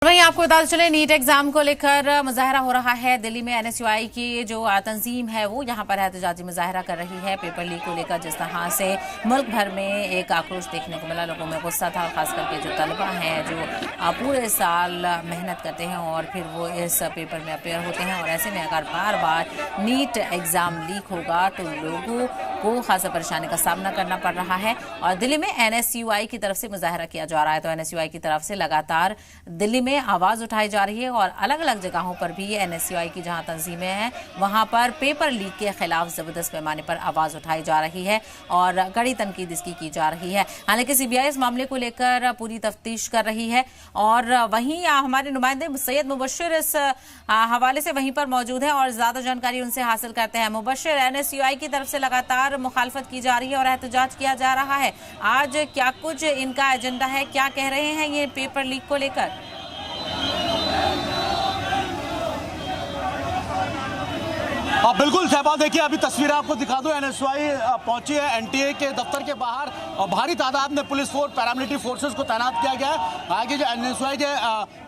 वहीं आपको बता चले नीट एग्जाम को लेकर मुजाहरा हो रहा है। दिल्ली में एनएसयूआई की जो तंजीम है वो यहां पर एहतजाजी मुजाहरा कर रही है। पेपर लीक को लेकर जिस तरह से मुल्क भर में एक आक्रोश देखने को मिला, लोगों में गुस्सा था, खास करके जो तलबा हैं जो पूरे साल मेहनत करते हैं और फिर वो इस पेपर में अपेयर होते हैं, और ऐसे में अगर बार बार नीट एग्जाम लीक होगा तो लोगों को खासा परेशानी का सामना करना पड़ रहा है। और दिल्ली में एनएसयूआई की तरफ से मुजाहरा किया जा रहा है, तो एनएसयूआई की तरफ से लगातार दिल्ली में आवाज उठाई जा रही है और अलग अलग जगहों पर भी एनएसयूआई की जहां तंजीमें हैं वहां पर पेपर लीक के खिलाफ जबरदस्त पैमाने पर आवाज उठाई जा रही है और कड़ी तनकीद इसकी की जा रही है। हालांकि सीबीआई इस मामले को लेकर पूरी तफ्तीश कर रही है और वहीं हमारे नुमाइंदे सैयद मुबश्शिर इस हवाले से वहीं पर मौजूद है और ज्यादा जानकारी उनसे हासिल करते हैं। मुबश्शिर, एनएसयूआई की तरफ से लगातार मुखालफत की जा रही है और एहतजाज किया जा रहा है, आज क्या कुछ इनका एजेंडा है, क्या कह रहे हैं ये पेपर लीक को लेकर? बिल्कुल शहबाज, देखिए अभी तस्वीर आपको दिखा दूं, एनएसयूआई पहुंची है एनटीए के दफ्तर के बाहर और भारी तादाद में पुलिस फोर्स, पैरामिलिट्री फोर्सेस को तैनात किया गया है। आगे जो एनएसयूआई के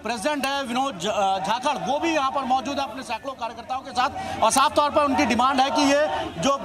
प्रेसिडेंट है विनोद झाखड़, वो भी यहां पर मौजूद है अपने सैकड़ों कार्यकर्ताओं के साथ, और साफ तौर पर उनकी डिमांड है कि ये जो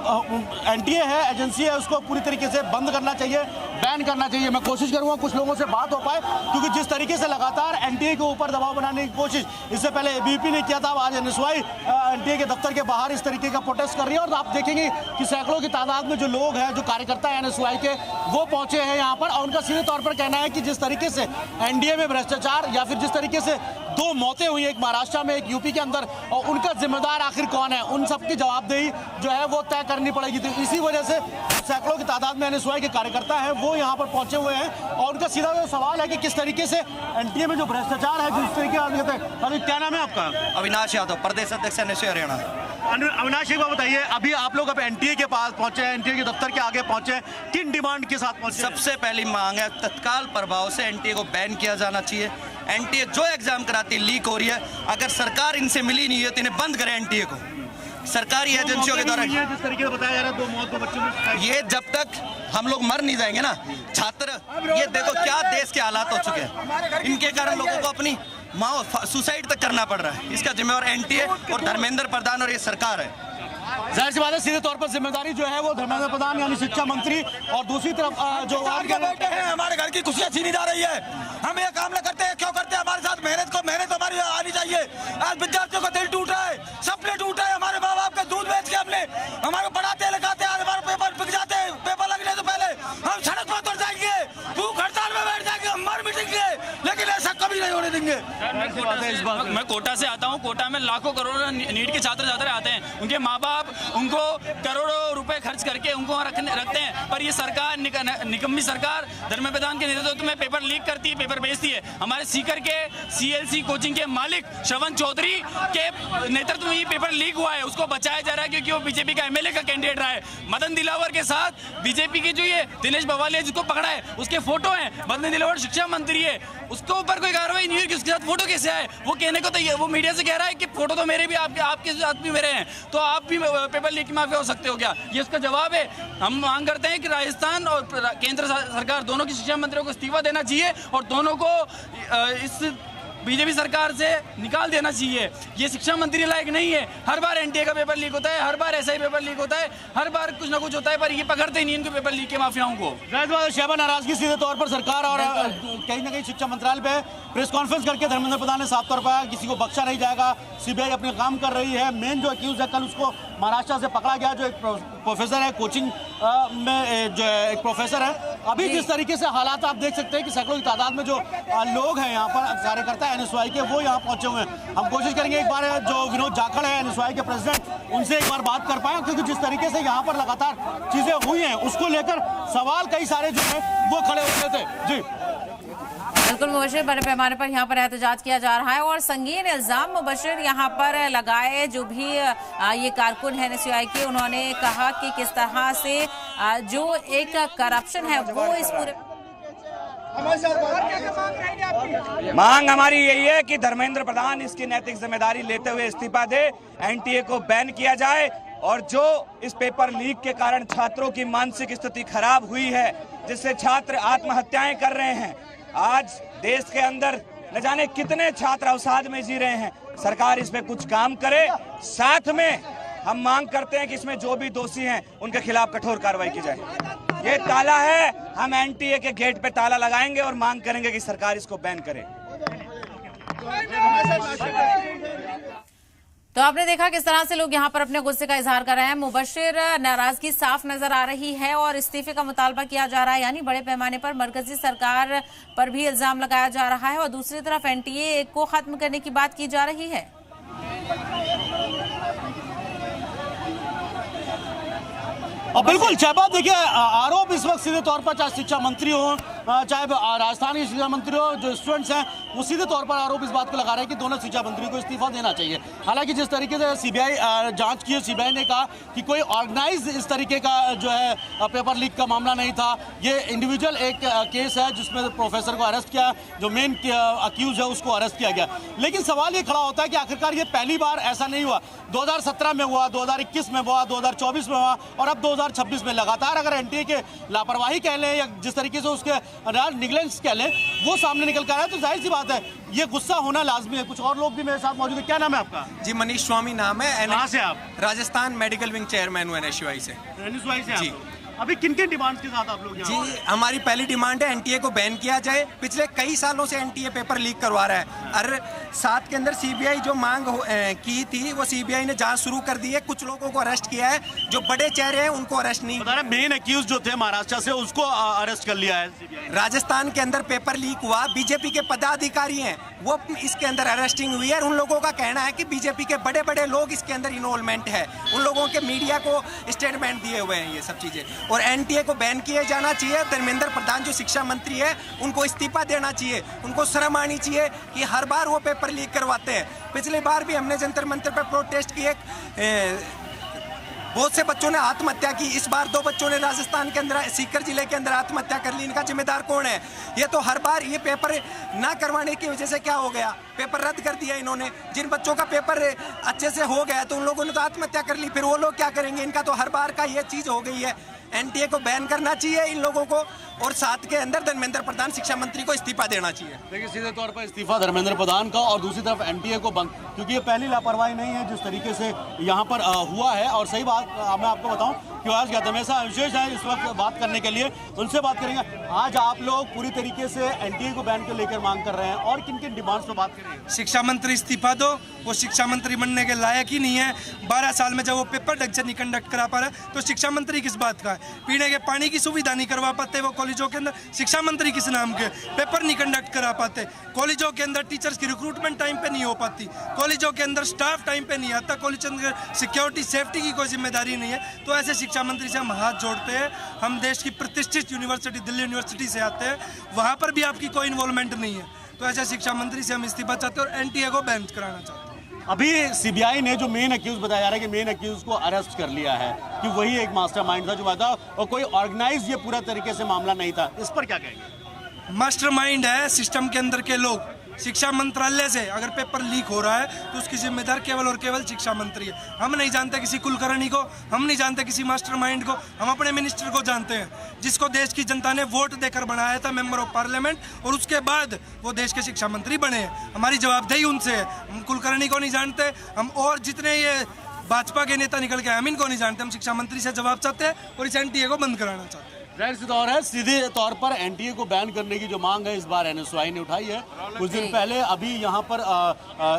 एनटीए है, एजेंसी है, उसको पूरी तरीके से बंद करना चाहिए, बैन करना चाहिए। मैं कोशिश करूंगा कुछ लोगों से बात हो पाए, क्योंकि जिस तरीके से लगातार एनटीए के ऊपर दबाव बनाने की कोशिश इससे पहले एबीवीपी ने किया था, आज एनएसयूआई एनटीए के दफ्तर के बाहर इस तरीके का प्रोटेस्ट कर रही है। और आप देखेंगे कि सैकड़ों की तादाद में जो लोग हैं, जो कार्यकर्ता है एनएसयूआई के, वो पहुंचे हैं यहाँ पर, और उनका सीधे तौर पर कहना है कि जिस तरीके से एनडीए में भ्रष्टाचार या फिर जिस तरीके से 2 मौतें हुई, एक महाराष्ट्र में एक यूपी के अंदर, और उनका जिम्मेदार आखिर कौन है, उन सबकी जवाबदेही जो है वो तय करनी पड़ेगी। तो इसी वजह से सैकड़ों की तादाद में एनएसयूआई के कार्यकर्ता हैं वो यहाँ पर पहुंचे हुए हैं, और उनका सीधा सवाल है कि किस तरीके से एनडीए में जो भ्रष्टाचार है, जिस तरीके का। अभी क्या नाम है आपका? अविनाश यादव, प्रदेश अध्यक्ष एनएसयूआई हरियाणा। अविनाश, एक बात बताइए, अभी आप लोग अब एनटीए के पास पहुंचे हैं, एनटीए के दफ्तर के आगे पहुंचे हैं, किन डिमांड के साथ पहुंचे? सबसे पहली मांग है तत्काल प्रभाव से एनटीए को बैन किया जाना चाहिए। एनटीए जो एग्जाम कराती है लीक हो रही है, अगर सरकार इनसे मिली नहीं है तो इन्हें बंद करे एनटीए को सरकारी एजेंसियों के द्वारा। जिस तरीके से बताया जा रहा है 2 मौत 2 बच्चों में, ये जब तक हम लोग मर नहीं जाएंगे ना छात्र, ये देखो क्या देश के हालात हो चुके हैं, इनके कारण लोगों को अपनी माँ सुसाइड तक करना पड़ रहा है। इसका जिम्मेवार एनटीए और धर्मेंद्र प्रधान और ये सरकार है। जाहिर सी बात है, सीधे तौर पर जिम्मेदारी जो है वो धर्मेंद्र प्रधान यानी शिक्षा मंत्री, और दूसरी तरफ जो बेटे हैं, हमारे घर की खुशियां छीनी जा रही है। हम ये काम न करते हैं, क्यों करते हैं? हमारे साथ मेहनत हमारी आनी चाहिए। आज विद्यार्थियों का दिल टूट रहा है, सपने टूट रहे हैं। हमारे माँ बाप का दूध बेच के हमने हमारे पढ़ाते लिखाते, आज हमारे पेपर बिक जाते हैं। पेपर लगने से पहले हम सड़क पर उतर जाएंगे, भूख हड़ताल में बैठ जाएंगे, हम मर मिटेंगे, लेकिन ऐसा कभी नहीं होने देंगे। मैं कोटा से आता हूँ, कोटा में लाखों करोड़ों नीट के छात्र आते हैं, उनके माँ बाप उनको करोड़ों रुपए खर्च करके उनको वहाँ रखते हैं, पर ये सरकार निकम्मी सरकार धर्मेंद्र प्रधान के नेतृत्व में पेपर लीक करती है, पेपर बेचती है। हमारे सीकर के सीएलसी कोचिंग के मालिक श्रवण चौधरी के नेतृत्व में ये पेपर लीक हुआ है, उसको बचाया जा रहा है क्योंकि वो बीजेपी का एमएलए का कैंडिडेट रहा है। मदन दिलावर के साथ बीजेपी के जो ये दिनेश बवालिया जिसको पकड़ा है, उसके फोटो हैं। मदन दिलावर शिक्षा मंत्री है, उसके ऊपर कोई कार्रवाई नहीं हुई कि उसके साथ फोटो कैसे आए। वो कहने को तो वो मीडिया से कह रहा है कि फोटो तो मेरे भी आपके साथ भी मेरे हैं, तो आप भी पेपर लीक माफिया हो सकते हो क्या? ये इसका जवाब है। हम मांग करते हैं कि राजस्थान और केंद्र सरकार दोनों की शिक्षा मंत्रियों को इस्तीफा देना चाहिए और दोनों को इस बीजेपी सरकार से निकाल देना चाहिए। ये शिक्षा मंत्री लायक नहीं है। हर बार एनटीए का पेपर लीक होता है, हर बार ऐसा ही पेपर लीक होता है, हर बार कुछ ना कुछ होता है, पर ये पकड़ते नहीं इनको पेपर लीक के माफियाओं को। शहबा, नाराजगी सीधे तौर पर सरकार और कहीं ना कहीं शिक्षा मंत्रालय पे प्रेस कॉन्फ्रेंस करके धर्मेंद्र प्रधान ने साफ तौर पर किसी को बख्शा नहीं जाएगा, सीबीआई अपने काम कर रही है। मेन जो एक्यूज है, कल उसको महाराष्ट्र से पकड़ा गया, जो एक प्रोफेसर है कोचिंग में, जो एक प्रोफेसर है। अभी जिस तरीके से हालात आप देख सकते हैं कि सैकड़ों की तादाद में जो लोग हैं यहाँ पर कार्यकर्ता एनएसयूआई के, वो यहाँ पहुंचे हुए हैं। हम कोशिश करेंगे एक बार जो विनोद झाखड़ है एनएसयूआई के प्रेसिडेंट, उनसे एक बार बात कर पाए, क्योंकि जिस तरीके से यहाँ पर लगातार चीजें हुई हैं उसको लेकर सवाल कई सारे जो है वो खड़े होते थे। जी बिल्कुल मुबश्शिर, बड़े पैमाने पर यहाँ पर एहतजाज किया जा रहा है और संगीन इल्जाम मुबश्शिर यहाँ पर लगाए जो भी ये कारकुन है एनएसयूआई के, उन्होंने कहा कि किस तरह से जो एक करप्शन है वो इस पूरे मांग हमारी यही है कि धर्मेंद्र प्रधान इसकी नैतिक जिम्मेदारी लेते हुए इस्तीफा दे, एनटीए को बैन किया जाए, और जो इस पेपर लीक के कारण छात्रों की मानसिक स्थिति खराब हुई है, जिससे छात्र आत्महत्याएं कर रहे हैं, आज देश के अंदर न जाने कितने छात्र अवसाद में जी रहे हैं। सरकार इस पे कुछ काम करे। साथ में हम मांग करते हैं कि इसमें जो भी दोषी हैं उनके खिलाफ कठोर कार्रवाई की जाए। ये ताला है, हम एनटीए के गेट पे ताला लगाएंगे और मांग करेंगे कि सरकार इसको बैन करे। तो आपने देखा किस तरह से लोग यहाँ पर अपने गुस्से का इजहार कर रहे हैं। मुबशिर नाराजगी साफ नजर आ रही है और इस्तीफे का मुतालबा किया जा रहा है, यानी बड़े पैमाने पर मरकजी सरकार पर भी इल्जाम लगाया जा रहा है और दूसरी तरफ एनटीए को खत्म करने की बात की जा रही है। और बिल्कुल शहबाज, देखिए आरोप इस वक्त सीधे तौर पर चाहे शिक्षा मंत्री हो, चाहे राजस्थान के शिक्षा मंत्री हो, जो स्टूडेंट्स हैं वो सीधे तौर पर आरोप इस बात को लगा रहे हैं कि दोनों शिक्षा मंत्री को इस्तीफा देना चाहिए। हालांकि जिस तरीके से सीबीआई जांच की है, सीबीआई ने कहा कि कोई ऑर्गेनाइज इस तरीके का जो है पेपर लीक का मामला नहीं था, ये इंडिविजुअल एक केस है जिसमें प्रोफेसर को अरेस्ट किया, जो मेन अक्यूज है उसको अरेस्ट किया गया। लेकिन सवाल ये खड़ा होता है कि आखिरकार ये पहली बार ऐसा नहीं हुआ। 2017 में हुआ, 2021 में हुआ, 2024 में हुआ और अब 2026 में लगातार अगर एनटीए के लापरवाही कह लें या जिस तरीके से उसके निगलेंस कह लें वो सामने निकल कर आया, तो जाहिर सी बात है ये गुस्सा होना लाजमी है। कुछ और लोग भी मेरे साथ मौजूद है। क्या नाम है आपका? जी मनीष स्वामी नाम है। कहाँ से आप? राजस्थान मेडिकल विंग चेयरमैन हूँ NSUI से। NSUI से जी। अभी किन किन डिमांड्स के साथ आप लोग यहाँ? जी हमारी पहली डिमांड है एनटीए को बैन किया जाए। पिछले कई सालों से एनटीए पेपर लीक करवा रहा है। और 7 के अंदर सीबीआई जो मांग की थी वो सीबीआई ने जांच शुरू कर दी है। कुछ लोगों को अरेस्ट किया है, जो बड़े चेहरे हैं उनको अरेस्ट नहीं। बता रहे मेन अक्यूज जो थे महाराष्ट्र से उसको अरेस्ट कर लिया है सीबीआई। राजस्थान के अंदर पेपर लीक हुआ, बीजेपी के पदाधिकारी हैं वो इसके अंदर अरेस्टिंग हुई है। उन लोगों का कहना है कि बीजेपी के बड़े बड़े लोग इसके अंदर इन्वॉल्वमेंट है। उन लोगों के मीडिया को स्टेटमेंट दिए हुए हैं ये सब चीजें। और एनटीए को बैन किया जाना चाहिए। धर्मेंद्र प्रधान जो शिक्षा मंत्री है उनको इस्तीफा देना चाहिए। उनको शर्म आनी चाहिए कि हर बार वो पेपर लीक करवाते हैं। पिछली बार भी हमने जंतर मंतर पर प्रोटेस्ट किए, बहुत से बच्चों ने आत्महत्या की। इस बार 2 बच्चों ने राजस्थान के अंदर सीकर जिले के अंदर आत्महत्या कर ली। इनका जिम्मेदार कौन है? ये तो हर बार ये पेपर ना करवाने की वजह से क्या हो गया, पेपर रद्द कर दिया इन्होंने। जिन बच्चों का पेपर अच्छे से हो गया तो उन लोगों ने तो आत्महत्या कर ली, फिर वो लोग क्या करेंगे? इनका तो हर बार का ये चीज हो गई है। एनटीए को बैन करना चाहिए इन लोगों को और 7 के अंदर धर्मेंद्र प्रधान शिक्षा मंत्री को इस्तीफा देना चाहिए। देखिए सीधे तौर पर इस्तीफा धर्मेंद्र प्रधान का और दूसरी तरफ एनटीए को बंद, क्योंकि ये पहली लापरवाही नहीं है जिस तरीके से यहाँ पर हुआ है। और सही बात मैं आपको बताऊं कि आज गतमेसा विशेष है इस वक्त बात करने के लिए, उनसे बात करेंगे। आज आप लोग पूरी तरीके से एनटीए को बैन को लेकर मांग कर रहे हैं और किन किन डिमांड्स पर बात करेंगे? शिक्षा मंत्री इस्तीफा दो, वो शिक्षा मंत्री बनने के लायक ही नहीं है। 12 साल में जब वो पेपर ढंग से नहीं कंडक्ट करा पा रहा तो शिक्षा मंत्री किस बात का है? पीने के पानी की सुविधा नहीं करवा पाते वो कॉलेजों के अंदर, शिक्षा मंत्री किस नाम के? पेपर नहीं कंडक्ट करा पाते। कॉलेजों के अंदर टीचर्स की रिक्रूटमेंट टाइम पे नहीं हो पाती। कॉलेजों के अंदर स्टाफ टाइम पे नहीं आता। कॉलेज के अंदर सिक्योरिटी सेफ्टी की कोई जिम्मेदारी नहीं है। तो ऐसे शिक्षा मंत्री से हम हाथ जोड़ते हैं। हम देश की प्रतिष्ठित यूनिवर्सिटी दिल्ली यूनिवर्सिटी से आते हैं, वहाँ पर भी आपकी कोई इन्वॉल्वमेंट नहीं है। तो ऐसे शिक्षा मंत्री से हम इस्तीफा चाहते हैं और एनटीए को बैन कराना चाहते हैं। अभी सीबीआई ने जो मेन अक्यूज बताया जा रहा है कि मेन अक्यूज को अरेस्ट कर लिया है कि वही एक मास्टरमाइंड था जो था और कोई ऑर्गेनाइज ये पूरा तरीके से मामला नहीं था। इस पर क्या कहेंगे? मास्टरमाइंड है सिस्टम के अंदर के लोग। शिक्षा मंत्रालय से अगर पेपर लीक हो रहा है तो उसकी जिम्मेदार केवल और केवल शिक्षा मंत्री है। हम नहीं जानते किसी कुलकर्णी को, हम नहीं जानते किसी मास्टरमाइंड को, हम अपने मिनिस्टर को जानते हैं जिसको देश की जनता ने वोट देकर बनाया था मेंबर ऑफ पार्लियामेंट और उसके बाद वो देश के शिक्षा मंत्री बने हैं। हमारी जवाबदेही उनसे है। हम कुलकर्णी को नहीं जानते, हम और जितने ये भाजपा के नेता निकल के हम इनको नहीं जानते। हम शिक्षा मंत्री से जवाब चाहते हैं और इस एनटीए को बंद कराना चाहते हैं। जाहिर सी तौर है सीधे तौर पर एनटीए को बैन करने की जो मांग है इस बार एनएसयूआई ने उठाई है। कुछ दिन पहले अभी यहाँ पर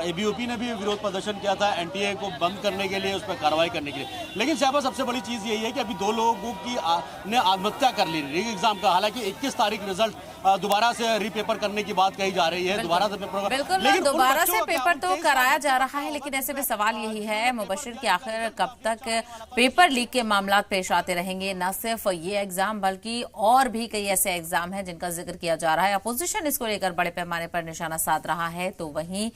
एबीवीपी ने भी विरोध प्रदर्शन किया था एनटीए को बंद करने के लिए, उस पर कार्रवाई करने के लिए। लेकिन शायद सबसे बड़ी चीज़ यही है कि अभी 2 लोगों की ने आत्महत्या कर ली री एग्जाम का। हालांकि 21 तारीख रिजल्ट दोबारा से रीपेपर करने की बात कही जा रही है। दोबारा से पेपर, बिल्कुल दोबारा से पेपर तो कराया जा रहा है, लेकिन ऐसे में सवाल यही है मुबशिर कि आखिर कब तक पेपर लीक के मामला पेश आते रहेंगे। न सिर्फ ये एग्जाम बल्कि और भी कई ऐसे एग्जाम हैं जिनका जिक्र किया जा रहा है। अपोजिशन इसको लेकर बड़े पैमाने पर निशाना साध रहा है, तो वहीं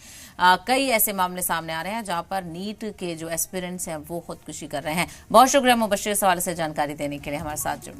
कई ऐसे मामले सामने आ रहे हैं जहां पर नीट के जो एस्पिरेंट्स हैं वो खुदकुशी कर रहे हैं। बहुत शुक्रिया मुबशिर सवाल से जानकारी देने के लिए हमारे साथ जुड़ने